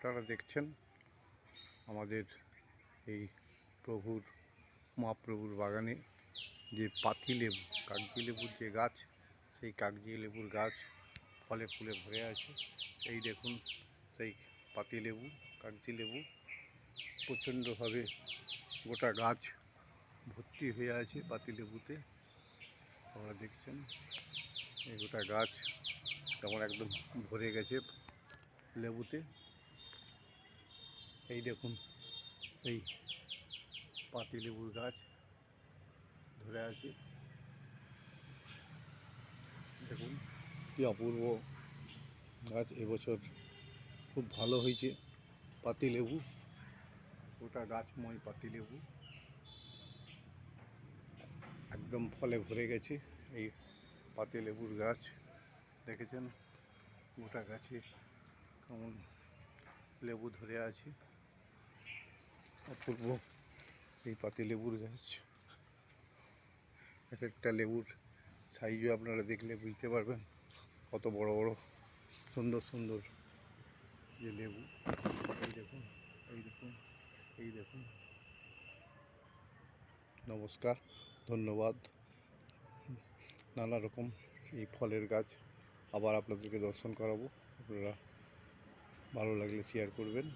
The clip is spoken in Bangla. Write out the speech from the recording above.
আপনারা দেখছেন আমাদের এই মহাপ্রভুর বাগানে যে পাতি লেবু, কাগজি লেবুর যে গাছ, সেই কাগজি লেবুর গাছ ফলে ফুলে ভরে আছে। এই দেখুন সেই পাতি লেবু, কাগজি লেবু প্রচণ্ডভাবে গোটা গাছ ভর্তি হয়ে আছে পাতি লেবুতে। আপনারা দেখছেন এই গোটা গাছ তেমন একদম ভরে গেছে লেবুতে। এই দেখুন এই পাতি লেবুর গাছ ধরে আছে, দেখুন কি অপূর্ব গাছ। এবছর খুব ভালো হয়েছে পাতি লেবু, গোটা গাছময় পাতি লেবু একদম ফলে ভরে গেছে। এই পাতি লেবুর গাছ দেখেছেন গোটা গাছে কেমন লেবু ধরে আছে, অপূর্ব এই পাতি লেবুর গাছ। এক একটা লেবুর সাইজও আপনারা দেখলে বুঝতে পারবেন কত বড় বড় সুন্দর সুন্দর যে লেবু। এই দেখুন, এই দেখুন, এই দেখুন। নমস্কার, ধন্যবাদ। নানা রকম এই ফলের গাছ আবার আপনাদেরকে দর্শন করাবো। আপনারা ভালো লাগলে শেয়ার করবেন।